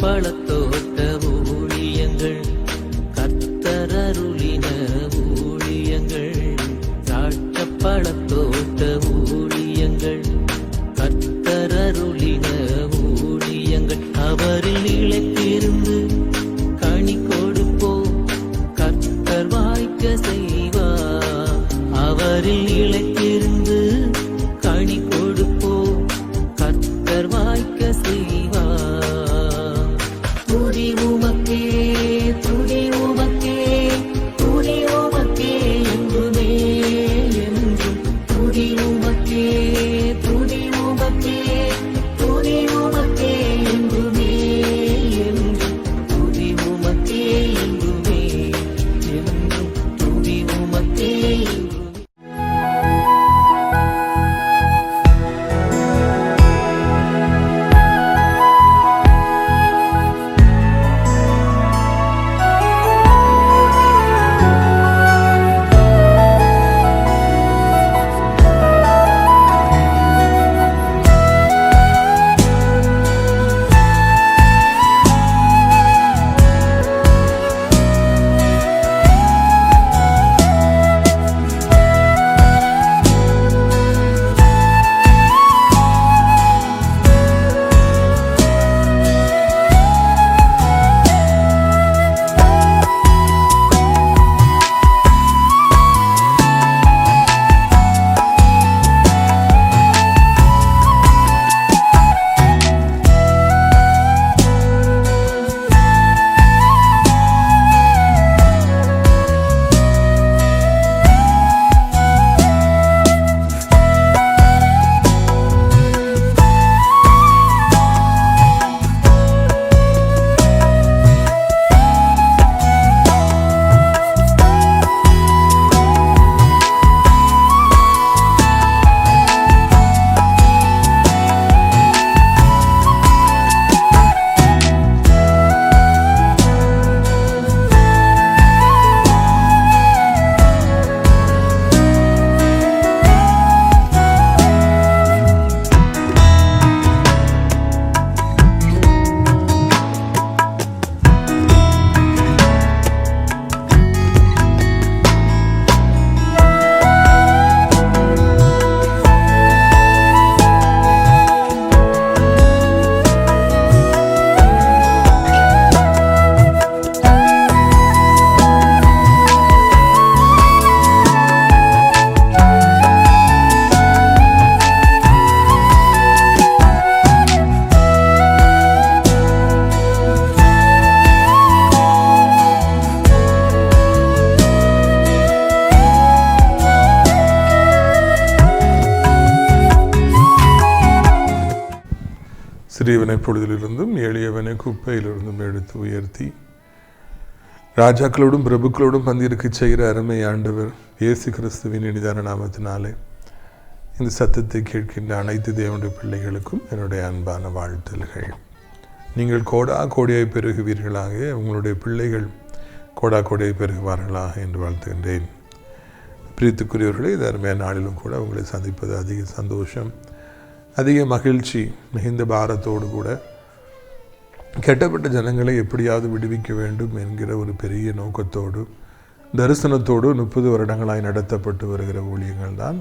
பழத்தோட்ட ஊழியங்கள், கர்த்தரருளின ஊழியங்கள். திராட்சை பழத்தோட்ட ஊழியங்கள், கர்த்தரருளின ஊழியங்கள். அவரில் நிலைத்திருந்து கனி கொடுப்போம், கர்த்தர் வாய்க்க செய்வார். அவரில் நிலைத்திருந்து கனி கொடுப்போம், கர்த்தர் வாய்க்க செய்வார். துதி உமக்கே, துதி உமக்கே, துதி உமக்கே என்றுமே என்றும். துதி உமக்கே, துதி உமக்கே, துதி உமக்கே என்றுமே என்றும். துதி உமக்கே என்றுமே என்றும். துதி உமக்கே என்றுமே. சிறியவனை பொழுதிலிருந்தும் எளியவனை குப்பையிலிருந்தும் எடுத்து உயர்த்தி ராஜாக்களோடும் பிரபுக்களோடும் பந்திருக்கு செய்கிற அருமை ஆண்டவர் இயேசு கிறிஸ்துவின் இனிதான நாமத்தினாலே இந்த சத்தத்தை கேட்கின்ற அனைத்து தேவனுடைய பிள்ளைகளுக்கும் என்னுடைய அன்பான வாழ்த்தல்கள். நீங்கள் கோடா கோடியாய் பெருகுவீர்களாக, உங்களுடைய பிள்ளைகள் கோடா கோடியாய் பெருகுவார்களாக என்று வாழ்த்துகின்றேன். பிரியத்துக்குரியவர்களே, இந்த அருமையான நாளிலும் கூட உங்களை சந்திப்பது அதிக சந்தோஷம், அதிக மகிழ்ச்சி. மிகுந்த பாரத்தோடு கூட கெட்டப்பட்ட ஜனங்களை எப்படியாவது விடுவிக்க வேண்டும் என்கிற ஒரு பெரிய நோக்கத்தோடு தரிசனத்தோடு 30 வருடங்களாய் நடத்தப்பட்டு வருகிற ஊழியங்கள் தான்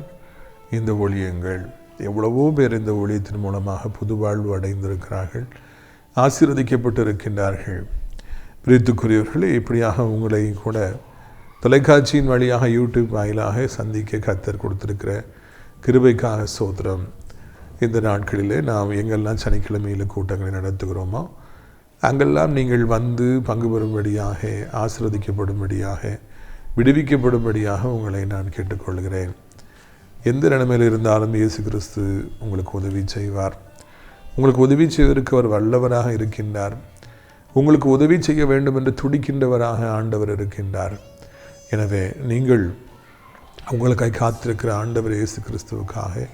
இந்த ஊழியங்கள். எவ்வளவோ பேர் இந்த ஊழியத்தின் மூலமாக புது வாழ்வு அடைந்திருக்கிறார்கள், ஆசீர்வதிக்கப்பட்டு இருக்கின்றார்கள். பிரியத்துக்குரியவர்களே, இப்படியாக உங்களை கூட தொலைக்காட்சியின் வழியாக யூடியூப் வாயிலாக சந்திக்க கர்த்தர் கொடுத்திருக்கிற கிருபைக்காக ஸ்தோத்திரம். இந்த நாட்களிலே நாம் எங்கெல்லாம் சனிக்கிழமையில் கூட்டங்களை நடத்துகிறோமோ அங்கெல்லாம் நீங்கள் வந்து பங்கு பெறும்படியாக, ஆசீர்வதிக்கப்படும்படியாக, விடுவிக்கப்படும்படியாக உங்களை நான் கேட்டுக்கொள்கிறேன். எந்த நிலைமையில் இருந்தாலும் இயேசு கிறிஸ்து உங்களுக்கு உதவி செய்வார். உங்களுக்கு உதவி செய்வதற்கு அவர் வல்லவராக இருக்கின்றார். உங்களுக்கு உதவி செய்ய வேண்டும் என்று துடிக்கின்றவராக ஆண்டவர் இருக்கின்றார். எனவே நீங்கள் உங்களுக்காக காத்திருக்கிற ஆண்டவர் இயேசு கிறிஸ்துவுக்காக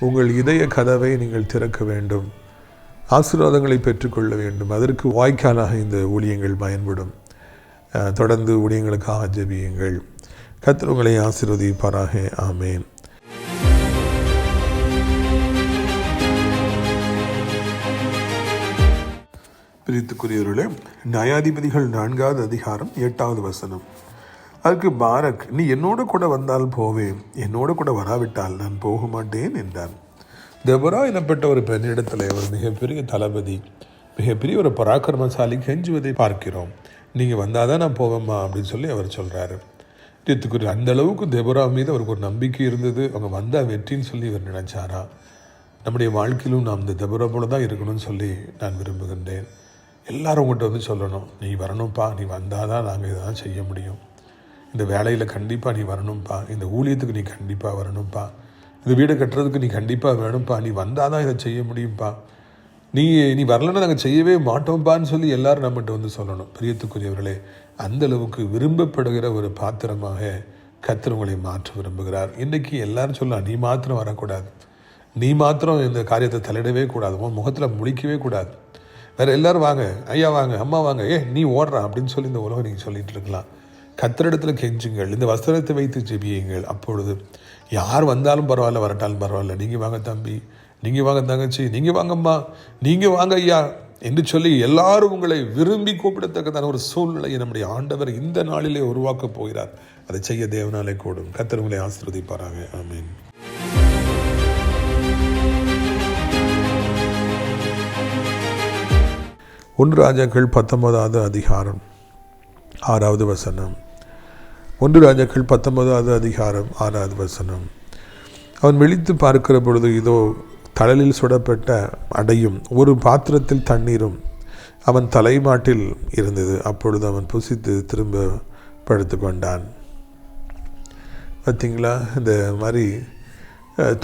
உங்கள் இதய கதவை நீங்கள் திறக்க வேண்டும், ஆசீர்வாதங்களை பெற்றுக்கொள்ள வேண்டும். அதற்கு வாய்க்காலாக இந்த ஊழியங்கள் பயன்படும். தொடர்ந்து ஊழியங்களுக்காக ஜெபியுங்கள். கர்த்தர் உங்களை ஆசீர்வதிப்பாராக. ஆமேன். பிரித்துக்குரியவர்களே, நியாயாதிபதிகள் 4வது அதிகாரம் 8வது வசனம். அதுக்கு பாரக், நீ என்னோடு கூட வந்தால் போவேன், என்னோடு கூட வராவிட்டால் நான் போக மாட்டேன் என்றான். தெபொரா எனப்பட்ட ஒரு பெண்ணிடத்தில் ஒரு மிகப்பெரிய தளபதி, மிகப்பெரிய ஒரு பராக்கிரமசாலி கெஞ்சுவதை பார்க்கிறோம். நீங்கள் வந்தால் தான் நான் போவேம்மா அப்படின்னு சொல்லி அவர் சொல்கிறாரு. பிரித்துக்குரிய அந்த அளவுக்கு தெபொரா மீது அவருக்கு ஒரு நம்பிக்கை இருந்தது. அவங்க வந்தால் வெற்றின்னு சொல்லி இவர் நினைச்சாரா? நம்முடைய வாழ்க்கையிலும் நாம் இந்த தெபொரா போல தான் இருக்கணும்னு சொல்லி நான் விரும்புகின்றேன். எல்லாரும் உங்கள்கிட்ட வந்து சொல்லணும், நீ வரணும்ப்பா, நீ வந்தால் தான் நாங்கள் இதெல்லாம் செய்ய முடியும். இந்த வேலையில் கண்டிப்பாக நீ வரணும்ப்பா, இந்த ஊழியத்துக்கு நீ கண்டிப்பாக வரணும்ப்பா, இந்த வீடை கட்டுறதுக்கு நீ கண்டிப்பாக வேணும்ப்பா, நீ வந்தால் தான் இதை செய்ய முடியும்ப்பா, நீ வரலன்னா நாங்கள் செய்யவே மாட்டோம்ப்பான்னு சொல்லி எல்லாரும் நம்மகிட்ட வந்து சொல்லணும். பிரியத்துக்குரியவர்களே, அந்தளவுக்கு விரும்பப்படுகிற ஒரு பாத்திரமாக கர்த்தர் உங்களை மாற்ற விரும்புகிறார். இன்றைக்கி எல்லாரும் சொல்லலாம், நீ மாத்திரம் வரக்கூடாது, நீ மாத்திரம் இந்த காரியத்தை தலையிடவே கூடாது, உன் முகத்தில் முழிக்கவே கூடாது, வேறு எல்லோரும் வாங்க, ஐயா வாங்க, அம்மா வாங்க, நீ ஓடுறான் அப்படின்னு சொல்லி இந்த உலகம் நீங்கள் சொல்லிகிட்டு இருக்கலாம். கர்த்தரிடத்தில் கெஞ்சுங்கள், இந்த வஸ்திரத்தை வைத்து ஜெபியுங்கள். அப்பொழுது யார் வந்தாலும் பரவாயில்ல, வரட்டாலும் பரவாயில்ல, நீங்கள் வாங்க தம்பி, நீங்கள் வாங்க தங்கச்சி, நீங்கள் வாங்கம்மா, நீங்கள் வாங்க ஐயா என்று சொல்லி எல்லாரும் உங்களை விரும்பி கூப்பிடத்தக்கதான ஒரு சூழ்நிலையை நம்முடைய ஆண்டவர் இந்த நாளிலே உருவாக்கப் போகிறார். அதை செய்ய தேவனாலே கூடும். கர்த்தர் உங்களை ஆசீர்வதிப்பாராக. ஆமென். 1 ராஜாக்கள் 19வது அதிகாரம் 6வது வசனம். 1 ராஜாக்கள் 19வது அதிகாரம் 6வது வசனம். அவன் விழித்து பார்க்கிற பொழுது இதோ தழலில் சுடப்பட்ட அடையும் ஒரு பாத்திரத்தில் தண்ணீரும் அவன் தலைமாட்டில் இருந்தது. அப்பொழுது அவன் புசித்து திரும்ப படுத்து கொண்டான். பார்த்தீங்களா, இந்த மாதிரி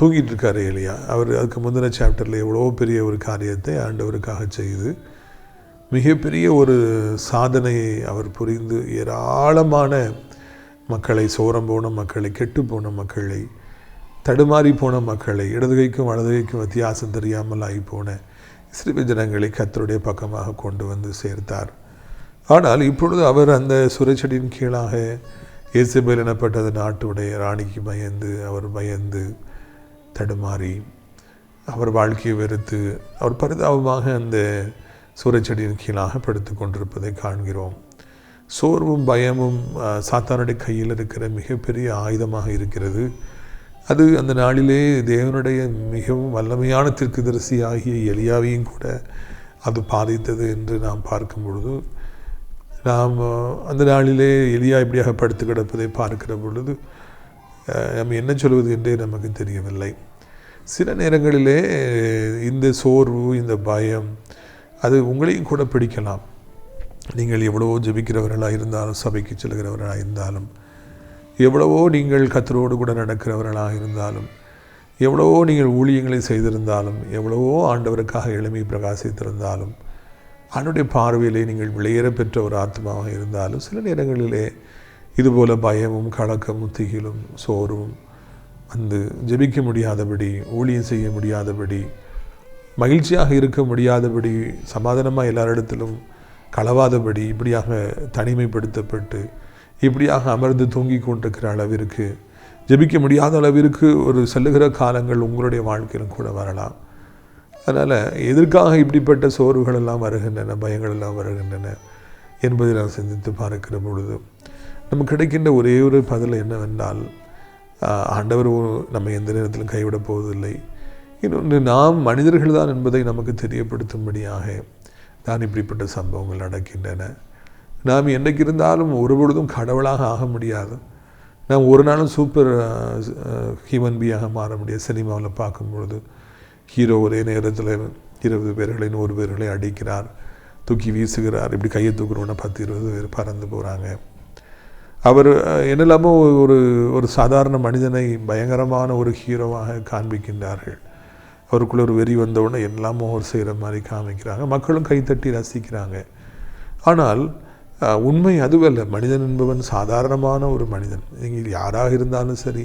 தூங்கிட்டு இருக்காரு எலியா. அவர் அதுக்கு முந்தின சாப்டரில் எவ்வளோ பெரிய ஒரு காரியத்தை ஆண்டவருக்காக செய்து மிகப்பெரிய ஒரு சாதனையை அவர் புரிந்து ஏராளமான மக்களை, சோரம் போன மக்களை, கெட்டு போன மக்களை, தடுமாறி போன மக்களை, இடதுகைக்கும் வலதுகைக்கும் வித்தியாசம் தெரியாமல் ஆகி போன இஸ்ரவேல் ஜனங்களை கர்த்தருடைய பக்கமாக கொண்டு வந்து சேர்த்தார். ஆனால் இப்பொழுது அவர் அந்த சுரைச்செடியின் கீழாக ஏசபேல் எனப்பட்ட நாட்டுடைய ராணிக்கு அவர் பயந்து தடுமாறி அவர் வாழ்க்கையை வெறுத்து அவர் பரிதாபமாக அந்த சூறைச்செடியின் கீழாக படுத்து கொண்டிருப்பதை காண்கிறோம். சோர்வும் பயமும் சாத்தானுடைய கையில் இருக்கிற மிகப்பெரிய ஆயுதமாக இருக்கிறது. அது அந்த நாளிலே தேவனுடைய மிகவும் வல்லமையான தீர்க்கதரிசி ஆகிய எலியாவையும் கூட அது பாதித்தது என்று நாம் பார்க்கும் பொழுது, நாம் அந்த நாளிலே எலியா இப்படியாக படுத்து கிடப்பதை பார்க்கிற பொழுது நம்ம என்ன சொல்வது என்றே நமக்கு தெரியவில்லை. சில நேரங்களிலே இந்த சோர்வு, இந்த பயம் அது உங்களையும் கூட பிடிக்கலாம். நீங்கள் எவ்வளவோ ஜெபிக்கிறவர்களாக இருந்தாலும், சபைக்கு செல்கிறவர்களாக இருந்தாலும், எவ்வளவோ நீங்கள் கர்த்தரோடு கூட நடக்கிறவர்களாக இருந்தாலும், எவ்வளவோ நீங்கள் ஊழியங்களை செய்திருந்தாலும், எவ்வளவோ ஆண்டவருக்காக எளிமை பிரகாசித்திருந்தாலும், ஆண்டவருடைய பார்வையிலே நீங்கள் விளையேற பெற்ற ஒரு ஆத்மாவாக இருந்தாலும், சில நேரங்களிலே இதுபோல் பயமும் கலக்கமும் திகிலும் சோர்வும் வந்து ஜெபிக்க முடியாதபடி, ஊழியம் செய்ய முடியாதபடி, மகிழ்ச்சியாக இருக்க முடியாதபடி, சமாதானமாக எல்லாரிடத்திலும் களவாதபடி, இப்படியாக தனிமைப்படுத்தப்பட்டு இப்படியாக அமர்ந்து தூங்கி கொண்டிருக்கிற அளவிற்கு, ஜெபிக்க முடியாத அளவிற்கு ஒரு செல்லுகிற காலங்கள் உங்களுடைய வாழ்க்கையிலும் கூட வரலாம். அதனால் எதற்காக இப்படிப்பட்ட சோர்வுகள் எல்லாம் வருகின்றன, பயங்கள் எல்லாம் வருகின்றன என்பதை நான் சிந்தித்து பார்க்கிற பொழுது நமக்கு கிடைக்கின்ற ஒரே ஒரு பதில் என்னவென்றால், ஆண்டவர் நம்ம எந்த நேரத்திலும் கைவிடப் போவதில்லை. இன்னொன்று, நாம் மனிதர்கள் தான் என்பதை நமக்கு தெரியப்படுத்தும்படியாக தான் இப்படிப்பட்ட சம்பவங்கள் நடக்கின்றன. நாம் என்றைக்கு இருந்தாலும் ஒரு பொழுதும் கடவுளாக ஆக முடியாது. நாம் ஒரு நாளும் சூப்பர் ஹியூமன் பீயாக மாற முடியாது. சினிமாவில் பார்க்கும்பொழுது ஹீரோ ஒரே நேரத்தில் 20 பேர்களை 100 பேர்களை அடிக்கிறார், தூக்கி வீசுகிறார். இப்படி கையை தூக்குறோன்னா 10-20 பேர் பறந்து போகிறாங்க. அவர் என்னெல்லாமோ ஒரு சாதாரண மனிதனை பயங்கரமான ஒரு ஹீரோவாக காண்பிக்கின்றார்கள். அவருக்குள்ள ஒரு வெறி வந்தவுடனே எல்லாமோ ஒரு செய்கிற மாதிரி காமிக்கிறாங்க. மக்களும் கைத்தட்டி ரசிக்கிறாங்க. ஆனால் உண்மை அதுவல்ல. மனிதன் என்பவன் சாதாரணமான ஒரு மனிதன். நீங்கள் யாராக இருந்தாலும் சரி,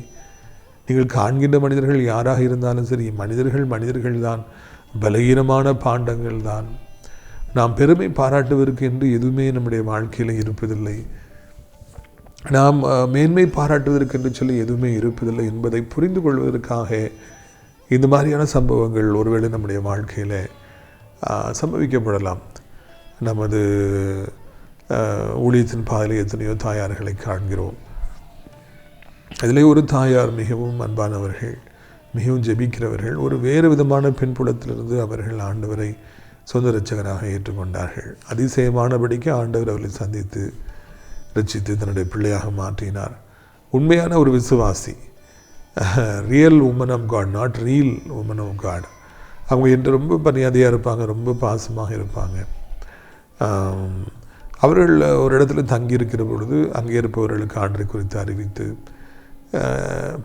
நீங்கள் காண்கின்ற மனிதர்கள் யாராக இருந்தாலும் சரி, மனிதர்கள் தான், பலகீனமான பாண்டங்கள் தான். நாம் பெருமை பாராட்டுவதற்கு என்று எதுவுமே நம்முடைய வாழ்க்கையில் இருப்பதில்லை. நாம் மேன்மை பாராட்டுவதற்கு என்று சொல்லி எதுவுமே இருப்பதில்லை என்பதை புரிந்து கொள்வதற்காக இந்த மாதிரியான சம்பவங்கள் ஒருவேளை நம்முடைய வாழ்க்கையில் சம்பவிக்கப்படலாம். நமது ஊழியத்தின் பாதையில் எத்தனையோ தாயார்களை காண்கிறோம். அதிலே ஒரு தாயார் மிகவும் அன்பானவர்கள், மிகவும் ஜெபிக்கிறவர்கள். ஒரு வேறு விதமான பின்புலத்திலிருந்து அவர்கள் ஆண்டவரை சொந்த இரட்சகராக ஏற்றுக்கொண்டார்கள். அதிசயமானபடிக்கு ஆண்டவர் அவர்களை சந்தித்து ரட்சித்து தன்னுடைய பிள்ளையாக மாற்றினார். உண்மையான ஒரு விசுவாசி, real woman of God, not reel woman of God. அவங்க என்று ரொம்ப மரியாதையாக இருப்பாங்க, ரொம்ப பாசமாக இருப்பாங்க. அவர்கள் ஒரு இடத்துல தங்கியிருக்கிற பொழுது அங்கே இருப்பவர்களுக்கு ஆண்டரை குறித்து அறிவித்து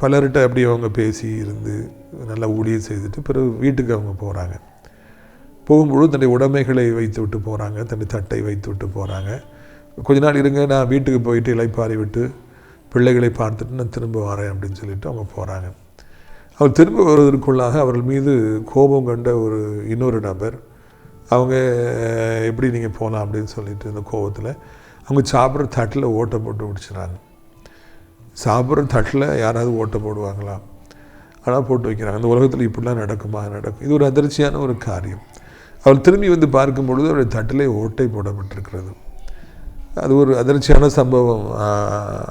பலர்கிட்ட அப்படி அவங்க பேசி இருந்து நல்லா ஊழியம் செய்துட்டு பிறகு வீட்டுக்கு அவங்க போகிறாங்க. போகும்பொழுது தன்னுடைய உடைமைகளை வைத்து விட்டு போகிறாங்க, தன்னுடைய தட்டை வைத்து விட்டு போகிறாங்க. கொஞ்ச நாள் இருங்க, நான் வீட்டுக்கு போயிட்டு இளைப்பாரி விட்டு பிள்ளைகளை பார்த்துட்டு நான் திரும்ப வரேன் அப்படின்னு சொல்லிட்டு அவங்க போகிறாங்க. அவர் திரும்ப வருவதற்குள்ளாக அவர்கள் மீது கோபம் கண்ட இன்னொரு நபர், அவங்க எப்படி நீங்கள் போகலாம் அப்படின்னு சொல்லிட்டு இந்த கோபத்தில் அவங்க சாப்பிட்ற தட்டில் ஓட்டை போட்டு முடிச்சுறாங்க. சாப்பிட்ற தட்டில் யாராவது ஓட்டை போடுவாங்களா? ஆனால் போட்டு வைக்கிறாங்க. அந்த உலகத்தில் இப்படிலாம் நடக்குமா? நடக்கும். இது ஒரு அதிர்ச்சியான ஒரு காரியம். அவர் திரும்பி வந்து பார்க்கும் பொழுது அவருடைய தட்டிலே ஓட்டை போடப்பட்டிருக்கிறது. அது ஒரு அதிர்ச்சியான சம்பவம்.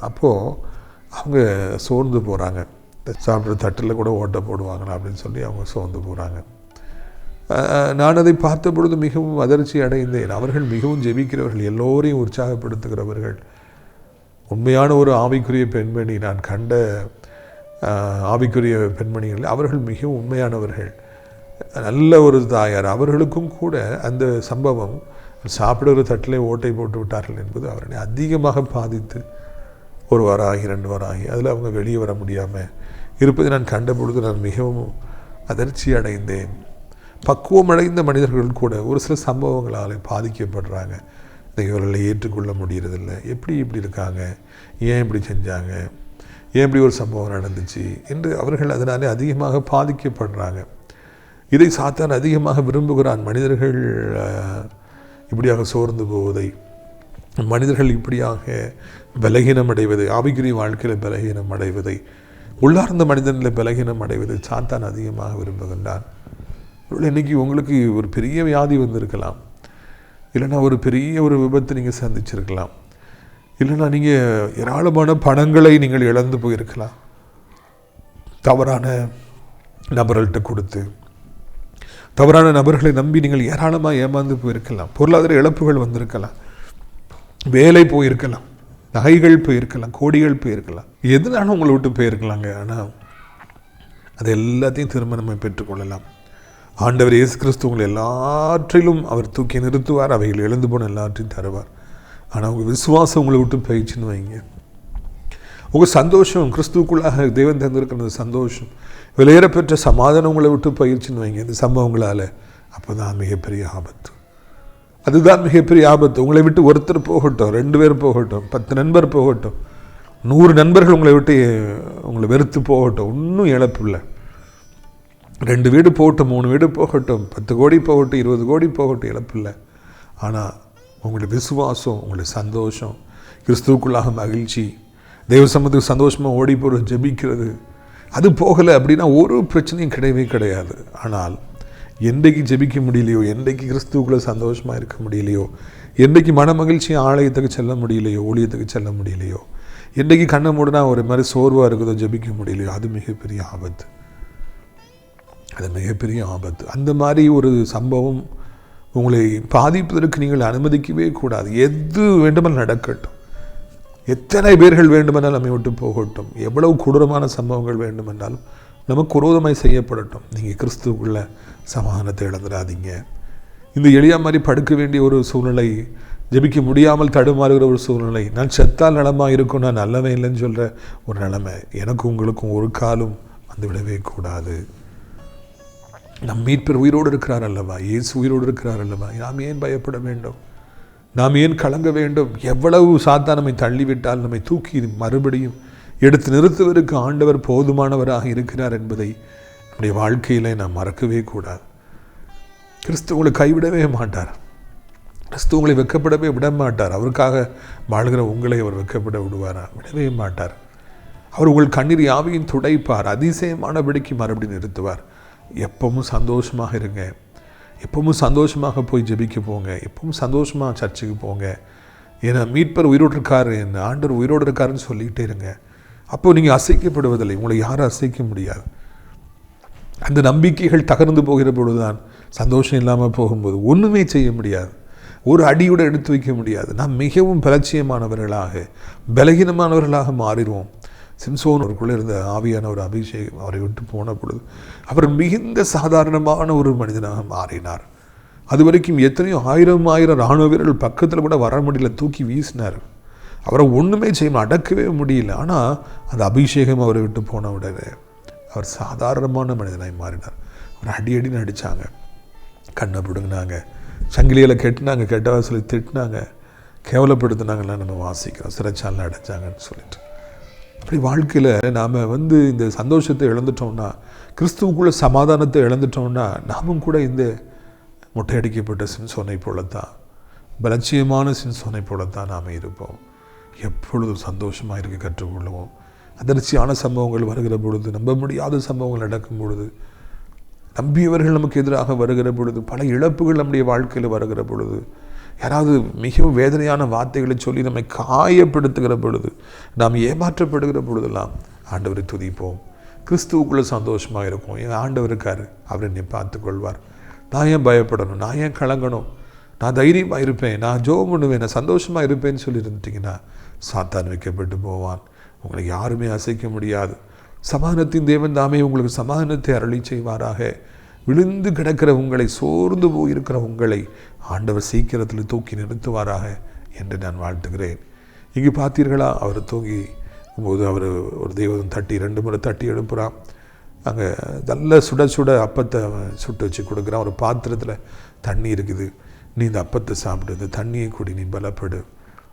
அப்போது அவங்க சோர்ந்து போகிறாங்க. சாப்பிட்ற தட்டில் கூட ஓட்டை போடுவாங்களா அப்படின்னு சொல்லி அவங்க சோர்ந்து போகிறாங்க. நான் அதை பார்த்த பொழுது மிகவும் அதிர்ச்சி அடைந்தேன். அவர்கள் மிகவும் ஜெபிக்கிறவர்கள், எல்லோரையும் உற்சாகப்படுத்துகிறவர்கள், உண்மையான ஒரு ஆவிக்குரிய பெண்மணி. நான் கண்ட ஆவிக்குரிய பெண்மணிகள் அவர்கள் மிகவும் உண்மையானவர்கள், நல்ல ஒரு தாயார். அவர்களுக்கும் கூட அந்த சம்பவம், சாப்பிடுகிற தட்டிலே ஓட்டை போட்டு விட்டார்கள் என்பது அவர்களை அதிகமாக பாதித்து 1 வாரம் ஆகி 2 வாரம் ஆகி அதில் அவங்க வெளியே வர முடியாமல் இருப்பதை நான் கண்ட பொழுது நான் மிகவும் அதிர்ச்சி அடைந்தேன். பக்குவமடைந்த மனிதர்கள் கூட ஒரு சில சம்பவங்களால் பாதிக்கப்படுறாங்க. இவர்களை ஏற்றுக்கொள்ள முடியறதில்லை. எப்படி இப்படி இருக்காங்க, ஏன் இப்படி செஞ்சாங்க, ஏன் இப்படி ஒரு சம்பவம் நடந்துச்சு என்று அவர்கள் அதனாலே அதிகமாக பாதிக்கப்படுறாங்க. இதை சாத்தான் அதிகமாக விரும்புகிறான். மனிதர்கள் இப்படியாக சோர்ந்து போவதை, மனிதர்கள் இப்படியாக பலகீனம் அடைவதை, ஆவிக்குரிய வாழ்க்கையில் பலகீனம் அடைவதை, உள்ளார்ந்த மனிதனில் பலகீனம் அடைவதை சாத்தான் அதிகமாக விரும்புகின்றான். இன்றைக்கி உங்களுக்கு ஒரு பெரிய வியாதி வந்திருக்கலாம், இல்லைன்னா ஒரு பெரிய ஒரு விபத்து நீங்கள் சந்திச்சிருக்கலாம், இல்லைன்னா நீங்கள் ஏராளமான பணங்களை நீங்கள் இழந்து போயிருக்கலாம், தவறான நபர்கள்ட்ட கொடுத்து, தவறான நபர்களை நம்பி நீங்கள் ஏராளமாக ஏமாந்து போயிருக்கலாம், பொருளாதார இழப்புகள் வந்திருக்கலாம், வேலை போயிருக்கலாம், நகைகள் போயிருக்கலாம், கோடிகள் போயிருக்கலாம், எதுனாலும் உங்களை விட்டு போயிருக்கலாங்க. ஆனால் அது எல்லாத்தையும் திரும்ப நம்ம பெற்றுக்கொள்ளலாம். ஆண்டவர் இயேசு கிறிஸ்து உங்களை எல்லாற்றிலும் அவர் தூக்கி நிறுத்துவார், அவைகள் எழுந்து போன எல்லாற்றையும் தருவார். ஆனால் உங்கள் விசுவாசம் உங்களை விட்டு போயிடுச்சுன்னு வைங்க, உங்கள் சந்தோஷம், கிறிஸ்துவுக்குள்ளாக தேவன் தந்திருக்கிற சந்தோஷம், விலையேறப்பெற்ற சமாதானம் உங்களை விட்டு போயிடுச்சுன்னு வைங்க இந்த சம்பவங்களால், அப்போ தான் மிகப்பெரிய ஆபத்து. அதுதான் மிகப்பெரிய ஆபத்து. உங்களை விட்டு ஒருத்தர் போகட்டும், 2 பேர் போகட்டும், 10 நண்பர் போகட்டும், 100 நண்பர்கள் உங்களை விட்டு உங்களை வெறுத்து போகட்டும், இன்னும் இழப்பு இல்லை. 2 வீடு போகட்டும், 3 வீடு போகட்டும், 10 கோடி போகட்டும், 20 கோடி போகட்டும், இழப்பு இல்லை. ஆனால் உங்களுடைய விசுவாசம், உங்களுடைய சந்தோஷம், கிறிஸ்துவுக்குள்ளாக மகிழ்ச்சி, தெய்வ சம்பந்தத்துக்கு சந்தோஷமாக ஓடி போகிற ஜெபிக்கிறது, அது போகலை அப்படின்னா ஒரு பிரச்சனையும் கிடையவே கிடையாது. ஆனால் என்றைக்கு ஜெபிக்க முடியலையோ, என்றைக்கு கிறிஸ்துவுக்குள்ளே சந்தோஷமாக இருக்க முடியலையோ, என்றைக்கு மன மகிழ்ச்சி ஆலயத்துக்கு செல்ல முடியலையோ, ஊழியத்துக்கு செல்ல முடியலையோ, என்றைக்கு கண்ணை மூடனா ஒரு மாதிரி சோர்வாக இருக்குதோ, ஜெபிக்க முடியலையோ, அது மிகப்பெரிய ஆபத்து. அது மிகப்பெரிய ஆபத்து. அந்த மாதிரி ஒரு சம்பவம் உங்களை பாதிப்பதற்கு நீங்கள் அனுமதிக்கவே கூடாது. எது வேண்டுமென்றால் நடக்கட்டும், எத்தனை பேர்கள் வேண்டுமென்றால் நம்மை விட்டு போகட்டும், எவ்வளவு கொடூரமான சம்பவங்கள் வேண்டுமென்றாலும் நமக்கு விரோதமாய் செய்யப்படட்டும், நீங்கள் கிறிஸ்துவுக்குள்ள சமாதானத்தை இழந்துடாதீங்க. இந்த எளியா மாதிரி படுக்க வேண்டிய ஒரு சூழ்நிலை, ஜெபிக்க முடியாமல் தடுமாறுகிற ஒரு சூழ்நிலை, நான் செத்தால் நலமாக இருக்கும், நான் நல்லவே இல்லைன்னு சொல்கிற ஒரு நிலைமை எனக்கும் உங்களுக்கும் ஒரு காலம் வந்து விடவே கூடாது. நம் மீட்பர் உயிரோடு இருக்கிறார் அல்லவா, இயேசு உயிரோடு இருக்கிறார் அல்லவா, நாம் ஏன் பயப்பட வேண்டும், நாம் ஏன் கலங்க வேண்டும்? எவ்வளவு சாத்தான் நம்மை தள்ளிவிட்டால் நம்மை தூக்கி மறுபடியும் எடுத்து நிறுத்துவதற்கு ஆண்டவர் போதுமானவராக இருக்கிறார் என்பதை நம்முடைய வாழ்க்கையில் நாம் மறக்கவே கூடாது. கிறிஸ்து உங்களை கைவிடவே மாட்டார், கிறிஸ்து உங்களை வெட்கப்படவே விட மாட்டார். அவருக்காக வாழ்கிற உங்களை அவர் வெட்கப்பட விடுவாரா? விடவே மாட்டார். அவர் உங்கள் கண்ணீர் யாவையும் துடைப்பார், அதிசயமானபடிக்கு மறுபடியும் நிறுத்துவார். எப்பவும் சந்தோஷமாக இருங்க, எப்பவும் சந்தோஷமாக போய் ஜெபிக்க போங்க, எப்பவும் சந்தோஷமாக சர்ச்சுக்கு போங்க. ஏன்னா மீட்பர் உயிரோடு இருக்காரு, என் ஆண்டவர் உயிரோடு இருக்காருன்னு சொல்லிக்கிட்டே இருங்க. அப்போது நீங்கள் அசைக்கப்படுவதில்லை, உங்களை யாரும் அசைக்க முடியாது. அந்த நம்பிக்கைகள் தகர்ந்து போகிற பொழுதுதான் சந்தோஷம் இல்லாமல் போகும்போது ஒன்றுமே செய்ய முடியாது, ஒரு அடியோட எடுத்து வைக்க முடியாது. நாம் மிகவும் பலட்சியமானவர்களாக பலகீனமானவர்களாக மாறிடுவோம். சிம்சோன் அவருக்குள்ளே இருந்த ஆவியான ஒரு அபிஷேகம் அவரை விட்டு போன பொழுது அவர் மிகுந்த சாதாரணமான ஒரு மனிதனாக மாறினார். அது வரைக்கும் எத்தனையோ ஆயிரம் இராணுவ வீரர்கள் பக்கத்தில் கூட வர முடியல, தூக்கி வீசினார். அவரை ஒன்றுமே செய்யணும், அடக்கவே முடியல. ஆனால் அந்த அபிஷேகம் அவரை விட்டு போன உடனே அவர் சாதாரணமான மனிதனாய் மாறினார். அவர் அடின்னு அடித்தாங்க, கண்ணை பிடுங்கினாங்க, சங்கிலியில் கெட்டினாங்க, கெட்டவா சொல்லி திட்டினாங்க, கேவலப்படுத்தினாங்கலாம் நம்ம வாசிக்கிறோம். சிறைச்சாலில் அடைச்சாங்கன்னு சொல்லிட்டு. அப்படி வாழ்க்கையில் நாம் இந்த சந்தோஷத்தை இழந்துட்டோம்னா, கிறிஸ்துவுக்குள்ள சமாதானத்தை இழந்துட்டோம்னா, நாமும் கூட இந்த மொட்டையடிக்கப்பட்ட சிம்சோனை போலத்தான், பலட்சியமான சிம்சோனை போலத்தான் நாம் இருப்போம். எப்பொழுதும் சந்தோஷமாக இருக்க கற்றுக்கொள்ளுவோம். அதிர்ச்சியான சம்பவங்கள் வருகிற பொழுது, நம்ப முடியாத சம்பவங்கள் நடக்கும் பொழுது, நம்பியவர்கள் நமக்கு எதிராக வருகிற பொழுது, பல இழப்புகள் நம்முடைய வாழ்க்கையில் வருகிற பொழுது, யாராவது மிகவும் வேதனையான வார்த்தைகளை சொல்லி நம்மை காயப்படுத்துகிற பொழுது, நாம் ஏமாற்றப்படுகிற பொழுதெல்லாம் ஆண்டவரை துதிப்போம். கிறிஸ்துவுக்குள்ளே சந்தோஷமாக இருக்கும். என் ஆண்டவர் இருக்கார், அவர் என்னை பார்த்துக்கொள்வார். நான் ஏன் பயப்படணும், நான் ஏன் கலங்கணும், நான் தைரியமாக இருப்பேன், நான் ஜெபம் பண்ணுவேன், நான் சந்தோஷமாக இருப்பேன்னு சொல்லி இருந்துட்டிங்கன்னா சாத்தான் வைக்கப்பட்டு போவான். உங்களை யாருமே அசைக்க முடியாது. சமாதானத்தின் தேவன் தாமே உங்களுக்கு சமாதானத்தை அருளி செய்வாராக. விழுந்து கிடக்கிற உங்களை, சோர்ந்து போயிருக்கிற உங்களை ஆண்டவர் சீக்கிரத்தில் தூக்கி நிறுத்துவாராக என்று நான் வாழ்த்துகிறேன். இங்கே பார்த்தீர்களா, அவர் தூங்கி போது அவர் ஒரு தெய்வம் தட்டி 2 முறை தட்டி எழுப்புறான். அங்கே நல்ல சுட சுட அப்பத்தை சுட்டு வச்சு கொடுக்குறான். ஒரு பாத்திரத்தில் தண்ணி இருக்குது, நீ இந்த அப்பத்தை சாப்பிடு, இந்த தண்ணியை குடி, நீ பலப்படு,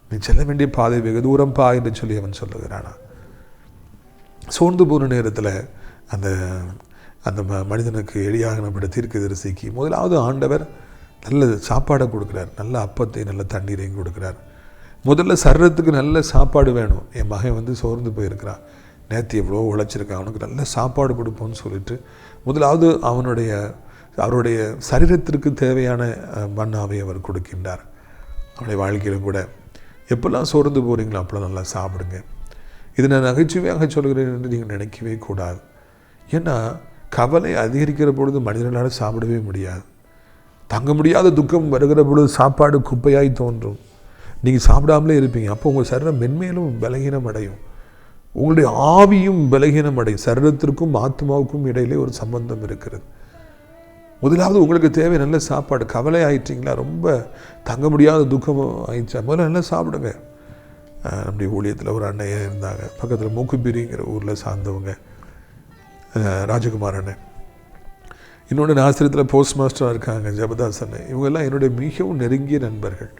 நீ செல்ல வேண்டிய பாதை வெகு தூரம் பா என்று சொல்லி அவன் சொல்லுகிறானா. சோர்ந்து போன நேரத்தில் அந்த அந்த மனிதனுக்கு எளியாகப்பட்ட தீர்க்கதரிசிக்கு முதலாவது ஆண்டவர் நல்ல சாப்பாடை கொடுக்குறார், நல்ல அப்பத்தை நல்ல தண்ணீரையும் கொடுக்குறார். முதல்ல சரீரத்துக்கு நல்ல சாப்பாடு வேணும். என் மகன் சோர்ந்து போயிருக்கிறான், நேற்று எவ்வளோ உழைச்சிருக்கான், அவனுக்கு நல்ல சாப்பாடு கொடுப்போம்னு சொல்லிட்டு முதலாவது அவருடைய சரீரத்திற்கு தேவையான மன்னாவை அவர் கொடுக்கின்றார். அவருடைய வாழ்க்கையில் கூட எப்பெல்லாம் சோர்ந்து போகிறீங்களோ அப்போல்லாம் நல்லா சாப்பிடுங்க. இதை நான் நகைச்சுவையாக சொல்கிறேன் என்று நீங்கள் நினைக்கவே கூடாது. ஏன்னா கவலை அதிகரிக்கிற பொழுது மனிதர்களால் சாப்பிடவே முடியாது. தங்க முடியாத துக்கம் வருகிற பொழுது சாப்பாடு குப்பையாய் தோன்றும். நீங்கள் சாப்பிடாமலே இருப்பீங்க. அப்போ உங்கள் சரீரம் மென்மேலும் பலகீனம் அடையும், உங்களுடைய ஆவியும் பலகீனம் அடையும். சரீரத்திற்கும் ஆத்மாவுக்கும் இடையிலே ஒரு சம்பந்தம் இருக்கிறது. முதலாவது உங்களுக்கு தேவை நல்ல சாப்பாடு. கவலை ஆயிட்டீங்களா, ரொம்ப தங்க முடியாத துக்கம் ஆயிடுச்சா, முதல்ல நல்லா சாப்பிடுங்க. நம்முடைய ஊழியத்தில் ஒரு அண்ணையாக இருந்தாங்க, பக்கத்தில் மூக்குப்பிரிங்கிற ஊரில் சார்ந்தவங்க, ராஜகுமார் அண்ணன். இன்னொன்று ஆசிரியத்தில் போஸ்ட் மாஸ்டராக இருக்காங்க ஜெபதாஸ் அண்ணன். இவங்கெல்லாம் என்னுடைய மிகவும் நெருங்கிய நண்பர்கள்.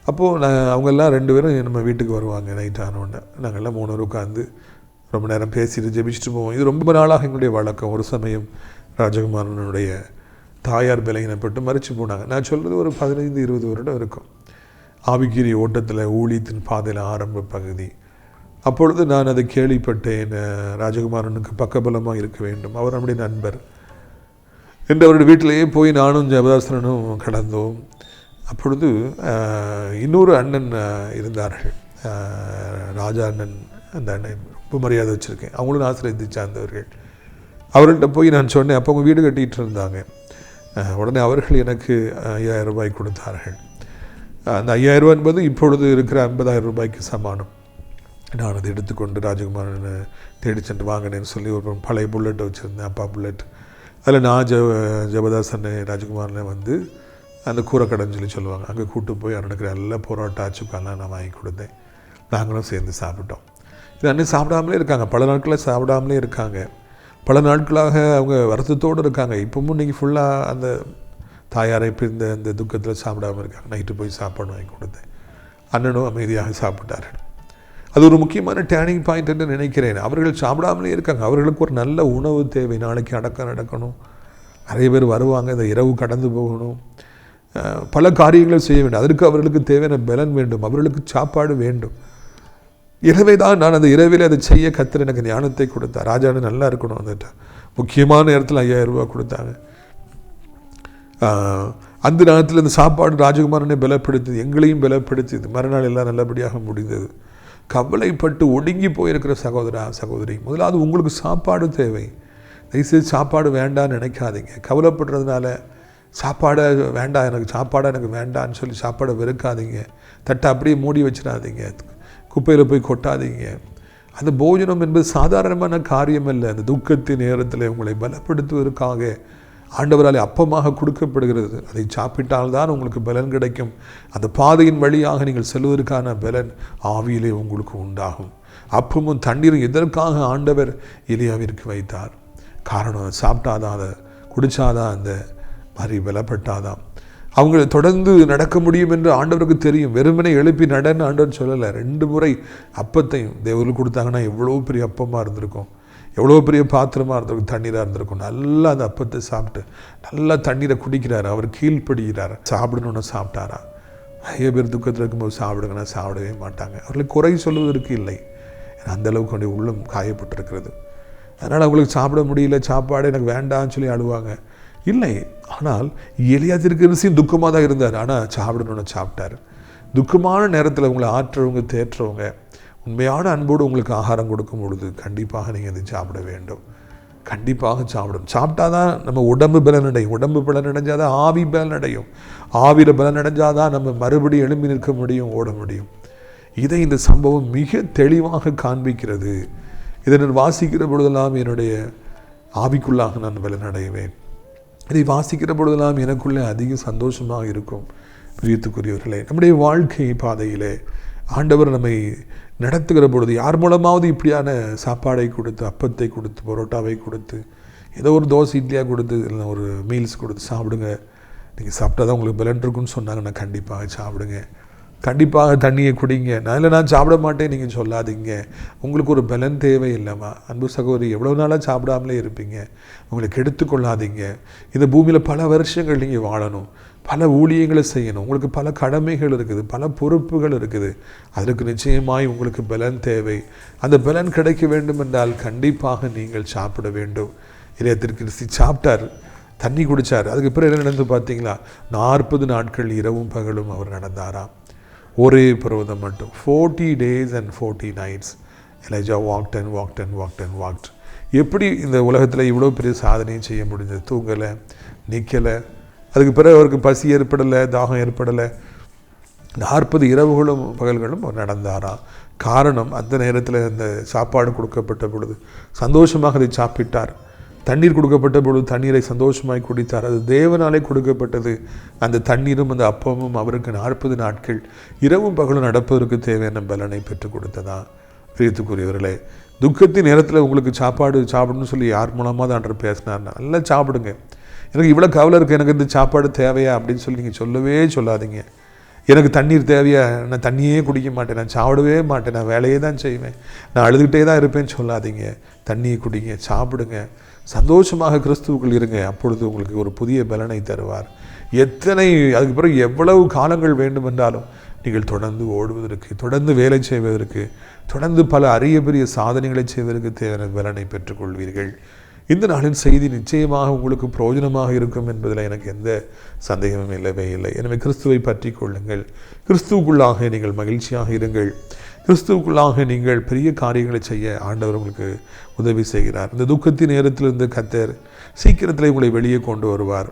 அப்போது அவங்கெல்லாம் 2 பேரும் நம்ம வீட்டுக்கு வருவாங்க. நைட் ஆனோடனே நாங்கள்லாம் 3 பேர் உட்காந்து ரொம்ப நேரம் பேசிட்டு ஜெபிச்சுட்டு போவோம். இது ரொம்ப நாளாக எங்களுடைய வழக்கம். ஒரு சமயம் ராஜகுமாரனுடைய தாயார் பலகீனப்பட்டு மறித்து போனாங்க. நான் சொல்கிறது ஒரு 15-20 வருடம் இருக்கும். ஆவிக்குரிய ஓட்டத்தில் ஊழியத்தின் பாதையில் ஆரம்ப பகுதி. அப்பொழுது நான் அதை கேள்விப்பட்டேன், ராஜகுமாரனுக்கு பக்கபலமாக இருக்க வேண்டும், அவர் நம்முடைய நண்பர் என்று அவருடைய வீட்டிலேயே போய் நானும் ஜெபதாசனும் கடந்தோம். அப்பொழுது இன்னொரு அண்ணன் இருந்தார்கள், ராஜா அண்ணன். அந்த அண்ணன் ரொம்ப மரியாதை வச்சுருக்கேன், அவங்களும் ஆசிரியத்தை சார்ந்தவர்கள். அவர்கள்ட்ட போய் நான் சொன்னேன். அப்போ அவங்க வீடு கட்டிகிட்டு இருந்தாங்க. உடனே அவர்கள் எனக்கு 5000 ரூபாய் கொடுத்தார்கள். அந்த 5000 ரூபாய் என்பது இப்பொழுது இருக்கிற 50,000 ரூபாய்க்கு சமானம். நான் அதை எடுத்துக்கொண்டு ராஜகுமாரனை தேடி சென்று வாங்கினேன்னு சொல்லி ஒரு பழைய புல்லட்டை வச்சுருந்தேன், அப்பா புல்லட். அதில் நான் ஜெபதாசனை ராஜகுமாரனை அந்த கூரைக்கடைன்னு சொல்லி சொல்லுவாங்க, அங்கே கூப்பிட்டு போய் அவனுக்கு நல்ல பரோட்டா சுக்காலாம் நான் வாங்கி கொடுத்தேன். நாங்களும் சேர்ந்து சாப்பிட்டோம். இது அன்னைக்கு சாப்பிடாமலே இருக்காங்க, பல நாட்களாக சாப்பிடாமலே இருக்காங்க. பல நாட்களாக அவங்க வருத்தத்தோடு இருக்காங்க. இப்போவும் இன்றைக்கி ஃபுல்லாக அந்த தாயாரை பிரிந்த அந்த துக்கத்தில் சாப்பிடாமல் இருக்காங்க. நைட்டு போய் சாப்பாடு வாங்கி கொடுத்தேன். அண்ணனும் அமைதியாக சாப்பிட்டார்கள். அது ஒரு முக்கியமான டேர்னிங் பாயிண்ட் என்று நினைக்கிறேன். அவர்கள் சாப்பிடாமலே இருக்காங்க. அவர்களுக்கு ஒரு நல்ல உணவு தேவை. நாளைக்கு அடக்கம் நடக்கணும், நிறைய பேர் வருவாங்க, இந்த இரவு கடந்து போகணும், பல காரியங்களை செய்ய வேண்டும். அதற்கு அவர்களுக்கு தேவையான பலன் வேண்டும், அவர்களுக்கு சாப்பாடு வேண்டும். எனவே தான் நான் அந்த இரவில் அதை செய்ய கர்த்தர் எனக்கு ஞானத்தை கொடுத்தார். ராஜானு நல்லா இருக்கணும். வந்துட்டு முக்கியமான நேரத்தில் 5000 ரூபா கொடுத்தாங்க. அந்த நேரத்தில் இந்த சாப்பாடு ராஜகுமாரனை பலப்படுத்தி எங்களையும் பலப்படுத்தி மறுநாள் எல்லாம் நல்லபடியாக முடிந்தது. கவலைப்பட்டு ஒடுங்கி போயிருக்கிற சகோதரா சகோதரி, முதலாவது உங்களுக்கு சாப்பாடு தேவை. தயவுசெய்து சாப்பாடு வேண்டான்னு நினைக்காதீங்க. கவலைப்படுறதுனால சாப்பாடை வேண்டாம், எனக்கு வேண்டான்னு சொல்லி சாப்பாடை வெறுக்காதீங்க. தட்டை அப்படியே மூடி வச்சிடாதீங்க, குப்பையில் போய் கொட்டாதீங்க. அந்த போஜனம் என்பது சாதாரணமான காரியம் அல்ல. அந்த துக்கத்தின் நேரத்தில் உங்களை பலப்படுத்துவதற்காக ஆண்டவரால் அப்பமாக கொடுக்கப்படுகிறது. அதை சாப்பிட்டால்தான் உங்களுக்கு பலன் கிடைக்கும். அந்த பாதையின் வழியாக நீங்கள் செல்வதற்கான பலன் ஆவியிலே உங்களுக்கு உண்டாகும். அப்பமும் தண்ணீரும் எதற்காக ஆண்டவர் எலியாவிற்கு வைத்தார்? காரணம், சாப்பிட்டாதான், அதை குடித்தாதான் அந்த மாதிரி பலப்பட்டாதான் அவங்க தொடர்ந்து நடக்க முடியும் என்று ஆண்டவருக்கு தெரியும். வெறுமனை எழுப்பி நடன்னு ஆண்டவர் சொல்லலை. 2 முறை அப்பத்தையும் தேவர்கள் கொடுத்தாங்கன்னா எவ்வளோ பெரிய அப்பமாக இருந்திருக்கும், எவ்வளோ பெரிய பாத்திரமாக இருந்திருக்கும், தண்ணீராக இருந்திருக்கும். நல்லா அந்த அப்பத்தை சாப்பிட்டு நல்லா தண்ணீரை குடிக்கிறார். அவர் கீழ்ப்படுகிறார். சாப்பிடணுன்னு சாப்பிட்டாரா? நிறைய பேர் துக்கத்தில் இருக்கும்போது சாப்பிடுங்கன்னா சாப்பிடவே மாட்டாங்க. அவர்களுக்கு குறை சொல்வதற்கு இல்லை, அந்தளவுக்கு அவருடைய உள்ளம் காயப்பட்டிருக்கிறது. அதனால் அவங்களுக்கு சாப்பிட முடியல, சாப்பாடு எனக்கு வேண்டாம்னு சொல்லி அழுவாங்க. இல்லை, ஆனால் எலியா தீர்க்கதரிசியும் துக்கமாக தான் இருந்தார். ஆனால் சாப்பிடணுன்னு சாப்பிட்டார். துக்கமான நேரத்தில் உங்களை ஆற்றுறவங்க தேற்றுறவங்க உண்மையான அன்போடு உங்களுக்கு ஆகாரம் கொடுக்கும் பொழுது கண்டிப்பாக நீங்கள் அதை சாப்பிட வேண்டும். கண்டிப்பாக சாப்பிடணும். சாப்பிட்டா தான் நம்ம உடம்பு பலனடையும். உடம்பு பலனடைஞ்சால் தான் ஆவி பலனடையும். ஆவியில் பலனடைஞ்சால் தான் நம்ம மறுபடியும் எழும்பி நிற்க முடியும், ஓட முடியும். இதை இந்த சம்பவம் மிக தெளிவாக காண்பிக்கிறது. இதை நான் வாசிக்கிற பொழுதெல்லாம் என்னுடைய ஆவிக்குள்ளாக நான் பலனடைவேன். இதை வாசிக்கிற பொழுதெல்லாம் எனக்குள்ளே அதிக சந்தோஷமாக இருக்கும். பிரியத்துக்குரியவர்களே, நம்முடைய வாழ்க்கை பாதையிலே ஆண்டவர் நம்மை நடத்துகிற பொழுது யார் மூலமாவது இப்படியான சாப்பாடை கொடுத்து, அப்பத்தை கொடுத்து, பரோட்டாவை கொடுத்து, ஏதோ ஒரு தோசை இட்லியாக கொடுத்து, இல்லை ஒரு மீல்ஸ் கொடுத்து சாப்பிடுங்க, நீங்கள் சாப்பிட்டா தான் உங்களுக்கு பலன் இருக்குன்னு சொன்னாங்கன்னா கண்டிப்பாக சாப்பிடுங்க. கண்டிப்பாக தண்ணியை குடிங்க. நான் சாப்பிட மாட்டேன் நீங்கள் சொல்லாதீங்க. உங்களுக்கு ஒரு பலன் தேவை இல்லைம்மா. அன்பு சகோதரி, எவ்வளோ நாளாக சாப்பிடாமலே இருப்பீங்க. உங்களை கெடுத்துக்கொள்ளாதீங்க. இந்த பூமியில் பல வருஷங்கள் நீங்கள் வாழணும், பல ஊழியங்களை செய்யணும். உங்களுக்கு பல கடமைகள் இருக்குது, பல பொறுப்புகள் இருக்குது. அதற்கு நிச்சயமாய் உங்களுக்கு பலன் தேவை. அந்த பலன் கிடைக்க வேண்டும் என்றால் கண்டிப்பாக நீங்கள் சாப்பிட வேண்டும். இறையத்திற்கு சாப்பிட்டார், தண்ணி குடித்தார். அதுக்கு பிறகு என்ன நடந்து பார்த்தீங்களா? 40 நாட்கள் இரவும் பகலும் அவர் நடந்தாராம். ஒரே பர்வதம் மட்டும். 40 days and 40 nights Elijah walked and walked and walked and walked. எப்படி இந்த உலகத்தில் இவ்வளோ பெரிய சாதனையும் செய்ய முடிஞ்சது? தூங்கலை, நிற்கலை. அதுக்கு பிறகு அவருக்கு பசி ஏற்படலை, தாகம் ஏற்படலை. 40 இரவுகளும் பகல்களும் அவர் நடந்தாராம். காரணம், அந்த நேரத்தில் அந்த சாப்பாடு கொடுக்கப்பட்ட பொழுது சந்தோஷமாக அதை சாப்பிட்டார். தண்ணீர் கொடுக்கப்பட்ட பொழுது தண்ணீரை சந்தோஷமாய் குடித்தார். அது தேவனாலே கொடுக்கப்பட்டது. அந்த தண்ணீரும் அந்த அப்பமும் அவருக்கு 40 நாட்கள் இரவும் பகலும் நடப்பதற்கு தேவையான பலனை பெற்றுக் கொடுத்ததா. பிரியத்துக்குரியவர்களே, துக்கத்தின் நேரத்தில் உங்களுக்கு சாப்பிடணும்னு சொல்லி யார் மூலமாக தான் அன்று பேசினார்னா, நல்லா சாப்பிடுங்க. எனக்கு இவ்வளோ கவலை இருக்குது, எனக்கு இந்த சாப்பாடு தேவையா அப்படின்னு சொல்லி நீங்கள் சொல்லவே சொல்லாதீங்க. எனக்கு தண்ணீர் தேவையா, நான் தண்ணியே குடிக்க மாட்டேன், நான் சாப்பிடவே மாட்டேன், நான் வேலையே தான் செய்வேன், நான் அழுதுகிட்டே தான் இருப்பேன்னு சொல்லாதீங்க. தண்ணியை குடிங்க, சாப்பிடுங்க, சந்தோஷமாக கிறிஸ்துவுக்குள் இருங்க. அப்பொழுது உங்களுக்கு ஒரு புதிய பலனை தருவார். அதுக்கு பிறகு எவ்வளவு காலங்கள் வேண்டுமென்றாலும் நீங்கள் தொடர்ந்து ஓடுவதற்கு, தொடர்ந்து வேலை செய்வதற்கு, தொடர்ந்து பல அரிய பெரிய சாதனைகளை செய்வதற்கு தேவையான பலனை பெற்றுக்கொள்வீர்கள். இந்த நாளின் செய்தி நிச்சயமாக உங்களுக்கு பிரயோஜனமாக இருக்கும் என்பதில் எனக்கு எந்த சந்தேகமும் இல்லவே இல்லை. எனவே கிறிஸ்துவை பற்றி கொள்ளுங்கள். கிறிஸ்துவுக்குள்ளாக நீங்கள் மகிழ்ச்சியாக இருங்கள். கிறிஸ்துவுக்குள்ளாக நீங்கள் பெரிய காரியங்களை செய்ய ஆண்டவர் உங்களுக்கு உதவி செய்கிறார். இந்த துக்கத்தின் நேரத்திலிருந்து கர்த்தர் சீக்கிரத்தில் உங்களை வெளியே கொண்டு வருவார்.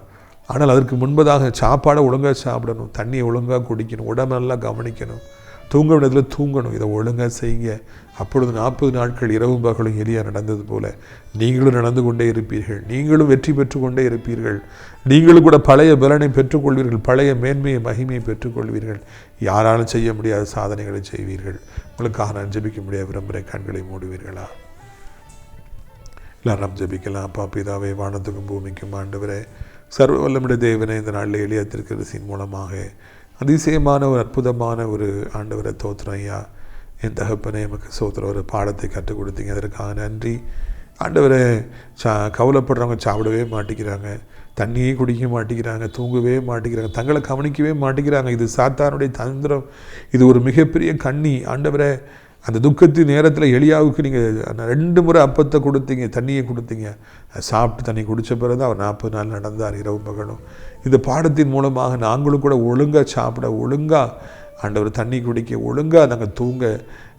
ஆனால் அதற்கு முன்பதாக சாப்பாடை ஒழுங்காக சாப்பிடணும், தண்ணியை ஒழுங்காக குடிக்கணும், உடம்பு நல்லா கவனிக்கணும், தூங்க இடத்துல தூங்கணும். இதை ஒழுங்காக செய்யுங்க. அப்பொழுது 40 நாட்கள் இரவும் பகலும் எலியா நடந்தது போல நீங்களும் நடந்து கொண்டே இருப்பீர்கள். நீங்களும் வெற்றி பெற்று கொண்டே இருப்பீர்கள். நீங்களும் கூட பழைய பலனை பெற்றுக்கொள்வீர்கள், பழைய மேன்மையை மகிமையை பெற்றுக்கொள்வீர்கள். யாராலும் செய்ய முடியாத சாதனைகளை செய்வீர்கள். உங்களுக்காக நான் ஜெபிக்க முடியாத விரும்புகிற கண்களை மூடுவீர்களா? எல்லாரும் ஜெபிக்கலாம். அப்பா பிதாவே, வானத்துக்கும் பூமிக்கும் ஆண்டவரே, சர்வ வல்லமுடைய தேவனே, இந்த நாளில் எலியா தீர்க்கதரிசியின் மூலமாக அதிசயமான ஒரு அற்புதமான ஒரு ஆண்டவரை தோத்திரம் ஐயா. என் தகப்பனே, நமக்கு சோத்திர ஒரு பாடத்தை கற்றுக் கொடுத்தீங்க, அதற்காக நன்றி ஆண்டவரே. கவலைப்படுறவங்க சாப்பிடவே மாட்டேங்கிறாங்க, தண்ணியே குடிக்க மாட்டேங்கிறாங்க, தூங்கவே மாட்டேங்கிறாங்க, தங்களை கவனிக்கவே மாட்டேங்கிறாங்க. இது சாத்தானுடைய தந்திரம், இது ஒரு மிகப்பெரிய கண்ணி ஆண்டவரே. அந்த துக்கத்தின் நேரத்தில் எலியாவுக்கு நீங்கள் 2 முறை அப்பத்தை கொடுத்தீங்க, தண்ணியை கொடுத்தீங்க. சாப்பிட்டு தண்ணி குடித்த பிறகு அவர் 40 நாள் நடந்தார் இரவு பகலும். இந்த பாடத்தின் மூலமாக நாங்களும் கூட ஒழுங்காக சாப்பிட, ஒழுங்காக ஆண்டவர் தண்ணி குடிக்க, ஒழுங்காக நாங்கள் தூங்க,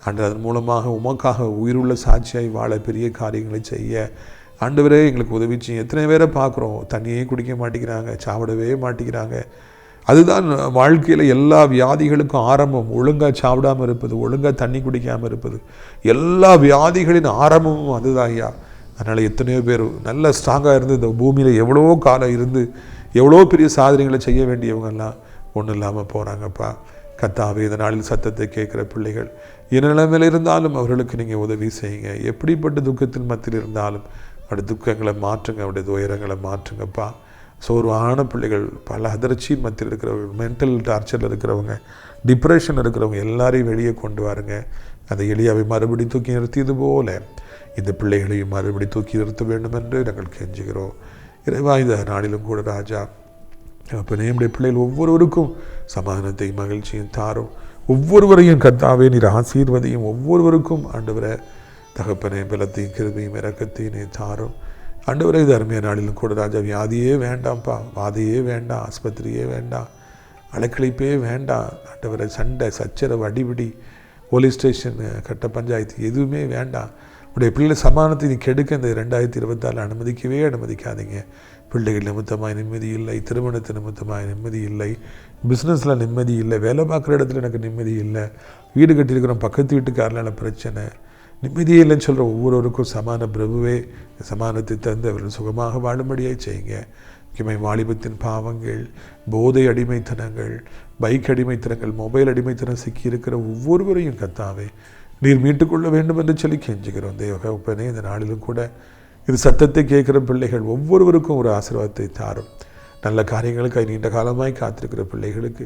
அதன் மூலமாக உமக்காக உயிருள்ள சாட்சியாய் வாழ, பெரிய காரியங்களை செய்ய ஆண்டவரே எங்களுக்கு உதவி செய்யும். எத்தனை பேரை பார்க்குறோம், தண்ணியே குடிக்க மாட்டேங்கிறாங்க, சாப்பிடவே மாட்டேங்கிறாங்க. அதுதான் வாழ்க்கையில் எல்லா வியாதிகளுக்கும் ஆரம்பம். ஒழுங்காக சாப்பிடாமல் இருப்பது, ஒழுங்காக தண்ணி குடிக்காமல் இருப்பது, எல்லா வியாதிகளின் ஆரம்பமும் அதுதான் ஐயா. அதனால் எத்தனையோ பேர் நல்ல ஸ்ட்ராங்காக இருந்து இந்த பூமியில் எவ்வளோ காலம் இருந்து எவ்வளோ பெரிய சாதனைகளை செய்ய வேண்டியவங்கெல்லாம் ஒன்றும் இல்லாமல் போகிறாங்கப்பா. கர்த்தாவே, இந்த நாளில் சத்தத்தை கேட்குற பிள்ளைகள் என்ன நிலைமையில் இருந்தாலும் அவர்களுக்கு நீங்கள் உதவி செய்யுங்க. எப்படிப்பட்ட துக்கத்தின் மத்தியில் இருந்தாலும் அவருடைய துக்கங்களை மாற்றுங்க, அவருடைய துயரங்களை மாற்றுங்கப்பா. சோர்வான பிள்ளைகள், பல அதிர்ச்சியின் மத்தியில் இருக்கிறவங்க, மென்டல் டார்ச்சரில் இருக்கிறவங்க, டிப்ரெஷன் இருக்கிறவங்க எல்லாரையும் வெளியே கொண்டு வாருங்க. அந்த எலியாவை மறுபடி தூக்கி நிறுத்தியது போல இந்த பிள்ளைகளையும் மறுபடி தூக்கி நிறுத்த வேண்டும் என்று நாங்கள் கெஞ்சுகிறோம். இறைவா, இந்த நாளிலும் கூட ராஜா அப்போ நம்முடைய பிள்ளைகள் ஒவ்வொருவருக்கும் சமாதானத்தையும் மகிழ்ச்சியும் தாரும். ஒவ்வொருவரையும் கர்த்தாவே நீர் ஆசீர்வதியும். ஒவ்வொருவருக்கும் ஆண்டவரை தகப்பனை பலத்தையும் கிருபையும் இரக்கத்தையும் நீ தாரும். ஆண்டவரே, இது அருமையான நாளிலும் கூட ராஜா வியாதியே வேண்டாம்ப்பா, வாதையே வேண்டாம், ஆஸ்பத்திரியே வேண்டாம், அலைக்கழிப்பே வேண்டாம். ஆண்டவரை சண்டை சச்சரவு அடிபிடி போலீஸ் ஸ்டேஷன் கட்ட பஞ்சாயத்து எதுவுமே வேண்டாம். உடைய பிள்ளை சமாதானத்தை நீ கெடுக்க இந்த 2024 அனுமதிக்காதீங்க. பிள்ளைகள் நிமித்தமாக நிம்மதி இல்லை, திருமணத்தை நிமித்தமாக நிம்மதி இல்லை, பிஸ்னஸில் நிம்மதி இல்லை, வேலை பார்க்குற இடத்துல எனக்கு நிம்மதி இல்லை, வீடு கட்டியிருக்கிறோம் பக்கத்து வீட்டுக்காரனால பிரச்சனை, நிம்மதியே இல்லைன்னு சொல்கிற ஒவ்வொருவருக்கும் சமான பிரபுவே சமானத்தை தந்து அவர்கள் சுகமாக வாழும்படியாக செய்யுங்க. முக்கியமாக வாலிபத்தின் பாவங்கள், போதை அடிமைத்தனங்கள், பைக் அடிமைத்தனங்கள், மொபைல் அடிமைத்தனம் சிக்கி இருக்கிற ஒவ்வொருவரையும் கர்த்தாவே நீர் மீட்டுக்கொள்ள வேண்டும் என்று சொல்லி கெஞ்சுகிறோம். தேவகப்பனே, இந்த நாளிலும் கூட இது சத்தத்தை கேட்குற பிள்ளைகள் ஒவ்வொருவருக்கும் ஒரு ஆசீர்வாதத்தை தாரும். நல்ல காரியங்களுக்காக நீண்ட காலமாய் காத்திருக்கிற பிள்ளைகளுக்கு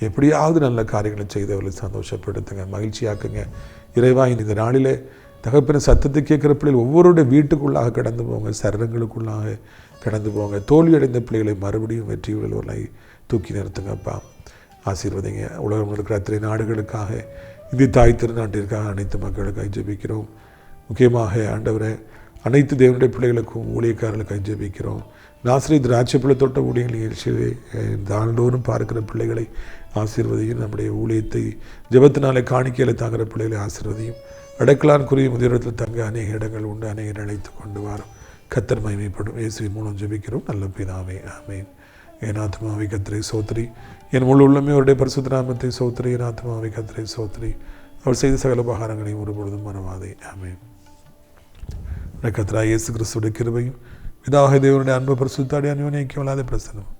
எப்படியாவது நல்ல காரியங்களை செய்தவர்களை சந்தோஷப்படுத்துங்க, மகிழ்ச்சியாக்குங்க. இறைவா, இந்த நாளிலே தகப்பன சத்தத்தை கேட்குற பிள்ளைகள் ஒவ்வொருடைய வீட்டுக்குள்ளாக கடந்து போங்க, சரணங்களுக்குள்ளாக கடந்து போங்க. தோல்வி அடைந்த பிள்ளைகளை மறுபடியும் வெற்றி உள்ளவர்களை தூக்கி நிறுத்துங்கப்பா. ஆசீர்வதிங்க. உலகம் இருக்கிற அத்தனை நாடுகளுக்காக, இந்திய தாய் திருநாட்டிற்காக அனைத்து மக்களுக்காக ஜெபிக்கிறோம். முக்கியமாக ஆண்டவரை அனைத்து தேவனுடைய பிள்ளைகளுக்கும் ஊழியக்காரர்களுக்காக ஜெபிக்கிறோம். நாசரேத் திராட்சைப்பழ தோட்ட ஊழியர்கள் நிகழ்ச்சியை ஆண்டோறும் பார்க்கிற பிள்ளைகளை ஆசீர்வதியும். நம்முடைய ஊழியத்தை ஜெபத்தினாலே காணிக்கையில் தாங்கிற பிள்ளைகளை ஆசீர்வதியும். அடைக்கலான்குரிய முதியோரத்தில் தங்க அநேக இடங்கள் உண்டு, அநேக அழைத்து கொண்டு வரும். கர்த்தர் மகிமைப்படும். இயேசுவின் மூலம் ஜெபிக்கிறோம் நல்ல பிதாவே, ஆமென். என் ஆத்மாவை கர்த்தரை சோத்திரி, என் முழு உள்ளமே அவருடைய பரிசுத்த நாமத்தை சோத்திரி. என் ஆத்மாவை கர்த்தரை சோத்திரி, அவர் செய்த சகல உபகாரங்களையும் ஒருபொழுதும் மறவாதே, ஆமென். கர்த்தராகிய இயேசு கிறிஸ்துவின் கிருபையும் பிதாவாகிய தேவனுடைய அன்பு பரிசுத்த அந்யோன்யம் இல்லாத பிரசன்னம்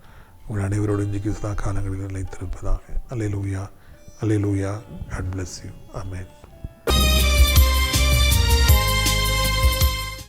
உங்கள் அனைவரோடு இன்றைக்கு சதா காலங்களில் நிலைத்திருப்பதாக. அல்லேலூயா, அல்லேலூயா. God bless you. Amen.